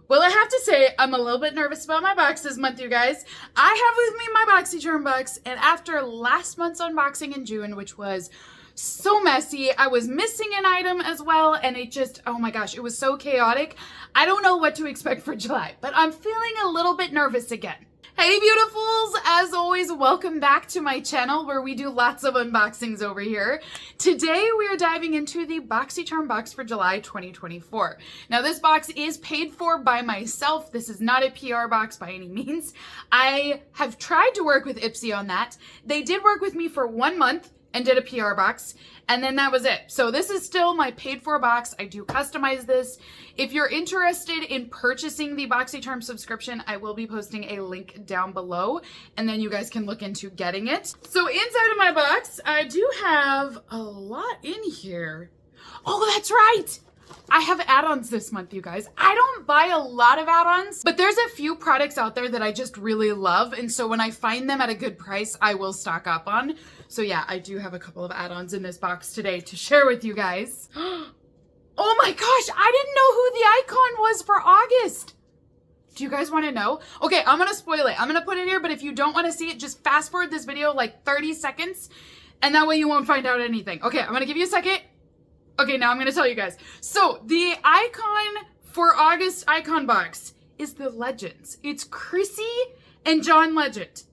Well, I have to say, I'm a little bit nervous about my box this month, you guys. I have with me my BoxyCharm box, and after last month's unboxing in June, which was so messy, I was missing an item as well, and it just, oh my gosh, it was so chaotic. I don't know what to expect for July, but I'm feeling a little bit nervous again. Hey beautifuls, as always, welcome back to my channel where we do lots of unboxings over here. Today we are diving into the BoxyCharm box for July 2024. Now this box is paid for by myself. This is not a PR box by any means. I have tried to work with Ipsy on that. They did work with me for 1 month and did a PR box, and then that was it. So this is still my paid for box. I do customize this. If you're interested in purchasing the BoxyCharm subscription, I will be posting a link down below, and then you guys can look into getting it. So inside of my box, I do have a lot in here. Oh, that's right! I have add-ons this month, you guys. I don't buy a lot of add-ons, but there's a few products out there that I just really love, and so when I find them at a good price, I will stock up on. So yeah, I do have a couple of add-ons in this box today to share with you guys. Oh my gosh, I didn't know who the icon was for August. Do you guys want to know? Okay, I'm going to spoil it. I'm going to put it here, but if you don't want to see it, just fast forward this video like 30 seconds, and that way you won't find out anything. Okay, I'm going to give you a second. Okay, now I'm going to tell you guys. So the icon for August icon box is the Legends. It's Chrissy and John Legend.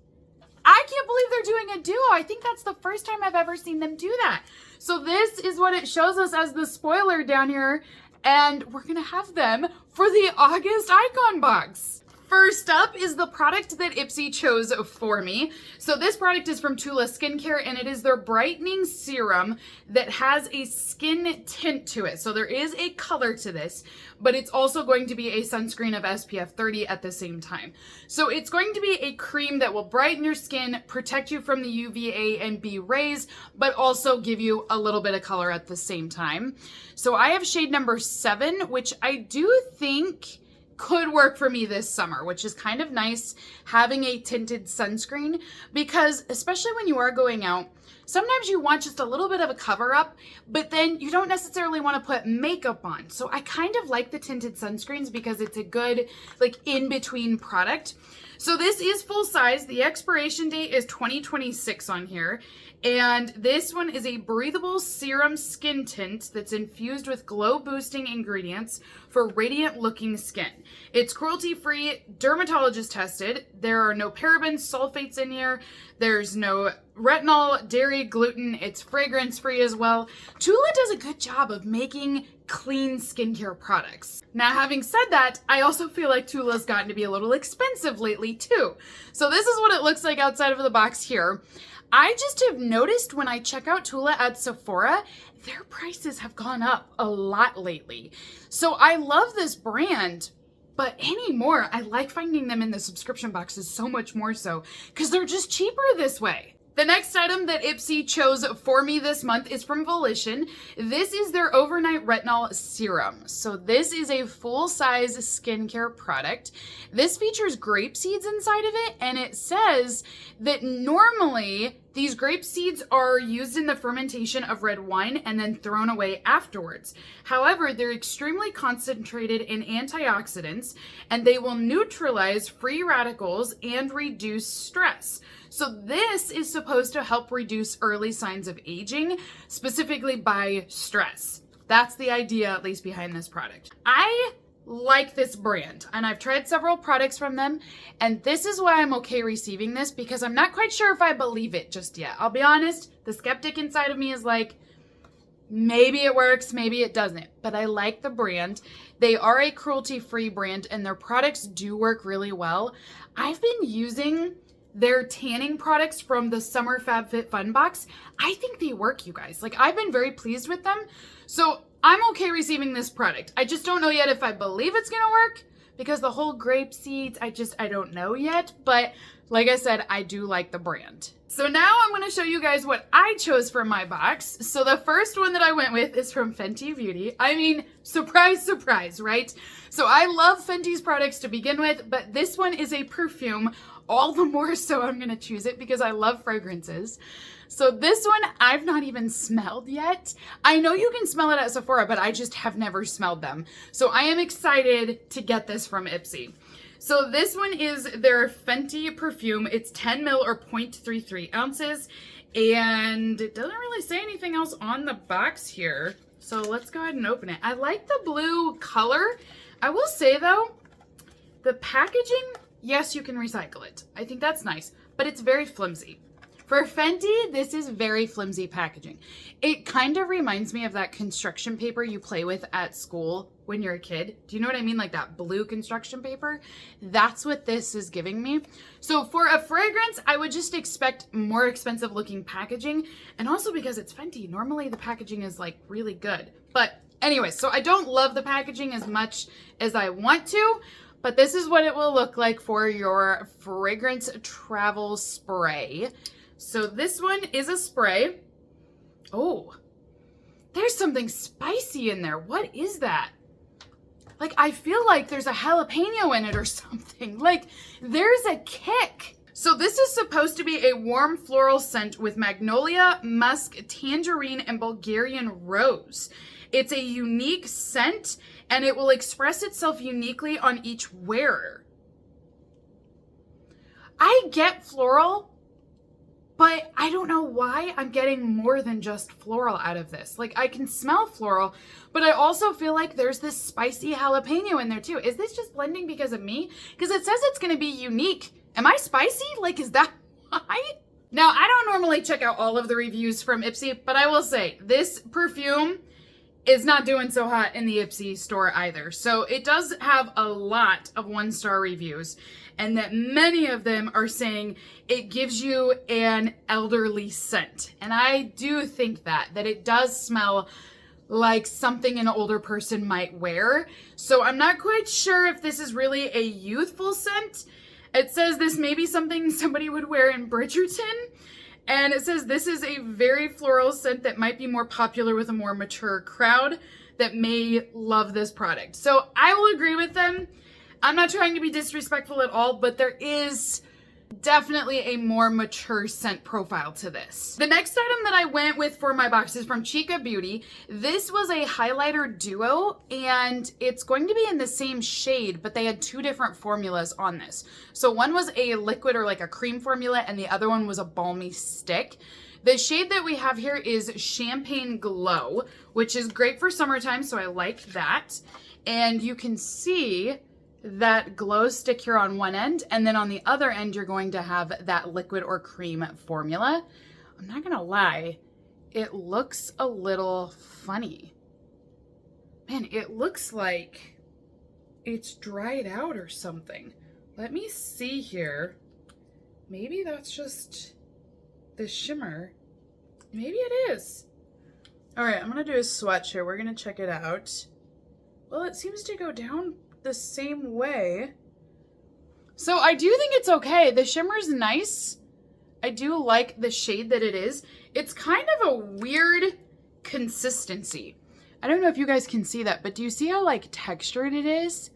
I can't believe they're doing a duo. I think that's the first time I've ever seen them do that. So this is what it shows us as the spoiler down here. And we're going to have them for the August icon box. First up is the product that Ipsy chose for me. So this product is from Tula Skincare, and it is their brightening serum that has a skin tint to it. So there is a color to this, but it's also going to be a sunscreen of SPF 30 at the same time. So it's going to be a cream that will brighten your skin, protect you from the UVA and B rays, but also give you a little bit of color at the same time. So I have shade number 7, which I do think could work for me this summer, which is kind of nice having a tinted sunscreen, because especially when you are going out, sometimes you want just a little bit of a cover up, but then you don't necessarily want to put makeup on. So I kind of like the tinted sunscreens because it's a good like in between product. So this is full size. The expiration date is 2026 on here. And this one is a breathable serum skin tint that's infused with glow boosting ingredients for radiant looking skin. It's cruelty free, dermatologist tested. There are no parabens, sulfates in here. There's no retinol, dairy, gluten. It's fragrance free as well. Tula does a good job of making clean skincare products. Now, having said that, I also feel like Tula's gotten to be a little expensive lately too. So this is what it looks like outside of the box here. I just have noticed when I check out Tula at Sephora, their prices have gone up a lot lately. So I love this brand, but anymore, I like finding them in the subscription boxes so much more so because they're just cheaper this way. The next item that Ipsy chose for me this month is from Volition. This is their overnight retinol serum. So this is a full-size skincare product. This features grape seeds inside of it, and it says that normally these grape seeds are used in the fermentation of red wine and then thrown away afterwards. However, they're extremely concentrated in antioxidants, and they will neutralize free radicals and reduce stress. So this is supposed to help reduce early signs of aging, specifically by stress. That's the idea, at least, behind this product. I like this brand, and I've tried several products from them, and this is why I'm okay receiving this, because I'm not quite sure if I believe it just yet. I'll be honest, the skeptic inside of me is like, maybe it works, maybe it doesn't, but I like the brand. They are a cruelty-free brand, and their products do work really well. I've been using their tanning products from the Summer FabFitFun box. I think they work, you guys. Like, I've been very pleased with them. So I'm okay receiving this product. I just don't know yet if I believe it's gonna work because the whole grape seeds, I don't know yet. But like I said, I do like the brand. So now I'm gonna show you guys what I chose for my box. So the first one that I went with is from Fenty Beauty. I mean, surprise, surprise, right? So I love Fenty's products to begin with, but this one is a perfume. All the more so I'm gonna choose it because I love fragrances. So this one I've not even smelled yet. I know you can smell it at Sephora, but I just have never smelled them. So I am excited to get this from Ipsy. So this one is their Fenty perfume. It's 10 ml or 0.33 ounces. And it doesn't really say anything else on the box here. So let's go ahead and open it. I like the blue color. I will say though, the packaging, yes, you can recycle it. I think that's nice, but it's very flimsy. For Fenty, this is very flimsy packaging. It kind of reminds me of that construction paper you play with at school when you're a kid. Do you know what I mean? Like that blue construction paper? That's what this is giving me. So for a fragrance, I would just expect more expensive looking packaging. And also because it's Fenty, normally the packaging is like really good. But anyway, so I don't love the packaging as much as I want to, but this is what it will look like for your fragrance travel spray. So this one is a spray. Oh, there's something spicy in there. What is that? Like, I feel like there's a jalapeno in it or something. Like, there's a kick. So this is supposed to be a warm floral scent with magnolia, musk, tangerine, and Bulgarian rose. It's a unique scent, and it will express itself uniquely on each wearer. I get floral, but I don't know why I'm getting more than just floral out of this. Like, I can smell floral, but I also feel like there's this spicy jalapeno in there too. Is this just blending because of me? Because it says it's going to be unique. Am I spicy? Like, is that why? Now, I don't normally check out all of the reviews from Ipsy, but I will say this perfume is not doing so hot in the Ipsy store either. So it does have a lot of 1-star reviews, and that many of them are saying it gives you an elderly scent. And I do think that it does smell like something an older person might wear. So I'm not quite sure if this is really a youthful scent. It says this may be something somebody would wear in Bridgerton. And it says this is a very floral scent that might be more popular with a more mature crowd that may love this product. So I will agree with them. I'm not trying to be disrespectful at all, but there is definitely a more mature scent profile to this. The next item that I went with for my box is from Chica Beauty. This was a highlighter duo, and it's going to be in the same shade, but they had 2 different formulas on this. So one was a liquid or like a cream formula, and the other one was a balmy stick. The shade that we have here is Champagne Glow, which is great for summertime, so I like that. And you can see that glow stick here on one end, and then on the other end you're going to have that liquid or cream formula. I'm not gonna lie, it looks a little funny. Man, it looks like it's dried out or something. Let me see here. Maybe that's just the shimmer. Maybe it is. All right, I'm gonna do a swatch here. We're gonna check it out. Well, it seems to go down the same way. So I do think it's okay. The shimmer's nice. I do like the shade that it is. It's kind of a weird consistency. I don't know if you guys can see that, but do you see how like textured it is?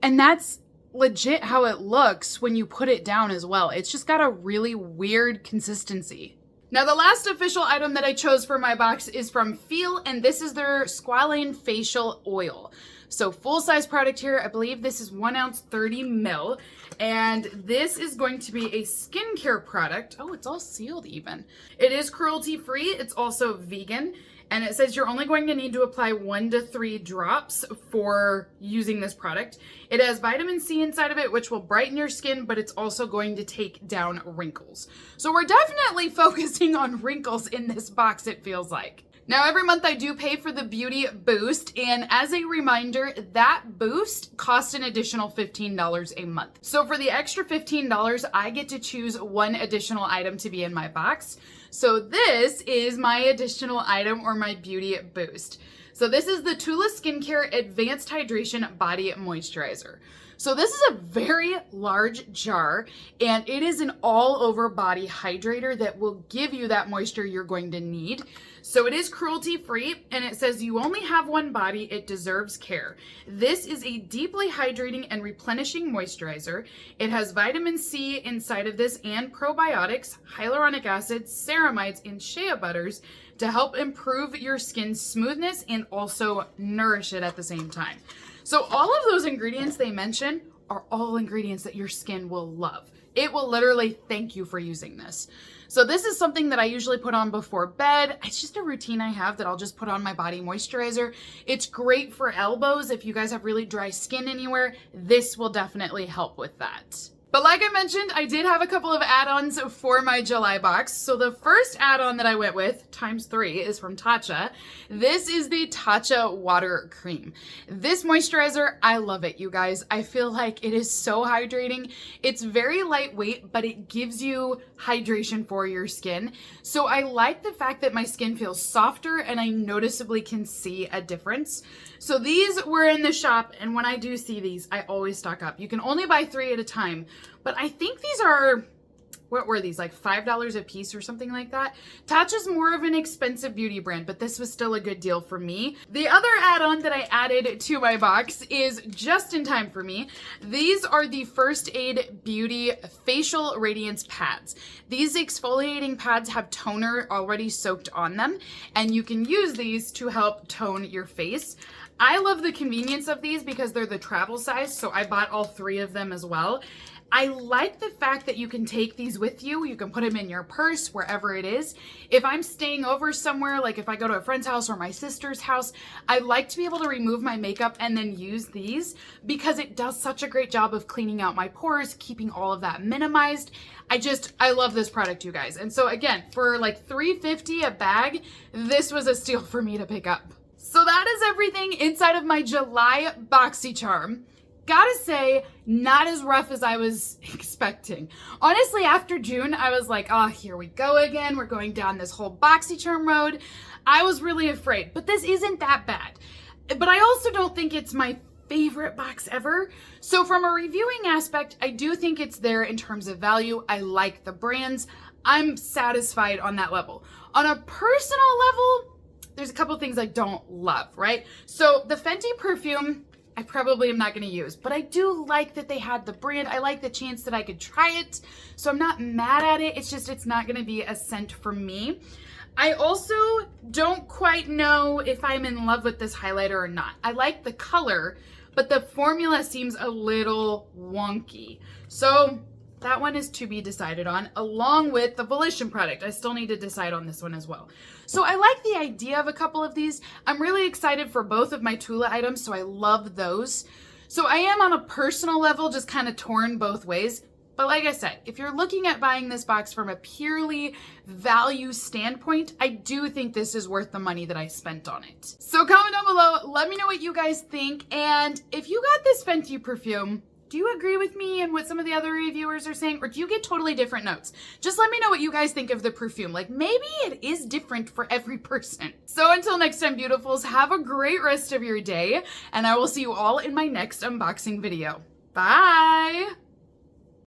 And that's legit how it looks when you put it down as well. It's just got a really weird consistency. Now, the last official item that I chose for my box is from Feel, and this is their Squalane Facial Oil. So full-size product here. I believe this is 1 ounce, 30 ml. And this is going to be a skincare product. Oh, it's all sealed even. It is cruelty-free. It's also vegan. And it says you're only going to need to apply 1 to 3 drops for using this product. It has vitamin C inside of it, which will brighten your skin, but it's also going to take down wrinkles. So we're definitely focusing on wrinkles in this box, it feels like. Now, every month I do pay for the Beauty Boost, and as a reminder, that boost costs an additional $15 a month. So for the extra $15, I get to choose 1 additional item to be in my box. So this is my additional item, or my Beauty Boost. So this is the Tula Skincare Advanced Hydration Body Moisturizer. So this is a very large jar, and it is an all over body hydrator that will give you that moisture you're going to need. So it is cruelty free, and it says you only have one body, it deserves care. This is a deeply hydrating and replenishing moisturizer. It has vitamin C inside of this and probiotics, hyaluronic acid, ceramides, and shea butters to help improve your skin's smoothness and also nourish it at the same time. So all of those ingredients they mention are all ingredients that your skin will love. It will literally thank you for using this. So this is something that I usually put on before bed. It's just a routine I have that I'll just put on my body moisturizer. It's great for elbows. If you guys have really dry skin anywhere, this will definitely help with that. But like I mentioned, I did have a couple of add-ons for my July box. So the first add-on that I went with, ×3, is from Tatcha. This is the Tatcha Water Cream. This moisturizer, I love it, you guys. I feel like it is so hydrating. It's very lightweight, but it gives you hydration for your skin. So I like the fact that my skin feels softer and I noticeably can see a difference. So these were in the shop, and when I do see these, I always stock up. You can only buy 3 at a time, but I think these are, what were these, like $5 a piece or something like that? Tatcha's more of an expensive beauty brand, but this was still a good deal for me. The other add-on that I added to my box is just in time for me. These are the First Aid Beauty Facial Radiance Pads. These exfoliating pads have toner already soaked on them, and you can use these to help tone your face. I love the convenience of these because they're the travel size, so I bought all 3 of them as well. I like the fact that you can take these with you. You can put them in your purse, wherever it is. If I'm staying over somewhere, like if I go to a friend's house or my sister's house, I like to be able to remove my makeup and then use these because it does such a great job of cleaning out my pores, keeping all of that minimized. I love this product, you guys. And so again, for like $3.50 a bag, this was a steal for me to pick up. So that is everything inside of my July BoxyCharm. Gotta say, not as rough as I was expecting. Honestly, after June, I was like, oh, here we go again. We're going down this whole BoxyCharm road. I was really afraid, but this isn't that bad. But I also don't think it's my favorite box ever. So from a reviewing aspect, I do think it's there in terms of value. I like the brands. I'm satisfied on that level. On a personal level, there's a couple things I don't love, right? So the Fenty perfume, I probably am not going to use, but I do like that they had the brand. I like the chance that I could try it, so I'm not mad at it. It's just, it's not going to be a scent for me. I also don't quite know if I'm in love with this highlighter or not. I like the color, but the formula seems a little wonky. So that one is to be decided on, along with the Volition product. I still need to decide on this one as well. So I like the idea of a couple of these. I'm really excited for both of my Tula items, so I love those. So I am on a personal level just kind of torn both ways. But like I said, if you're looking at buying this box from a purely value standpoint, I do think this is worth the money that I spent on it. So comment down below, let me know what you guys think. And if you got this Fenty perfume, do you agree with me and what some of the other reviewers are saying, or do you get totally different notes? Just let me know what you guys think of the perfume. Like, maybe it is different for every person. So until next time, beautifuls, have a great rest of your day, and I will see you all in my next unboxing video. Bye!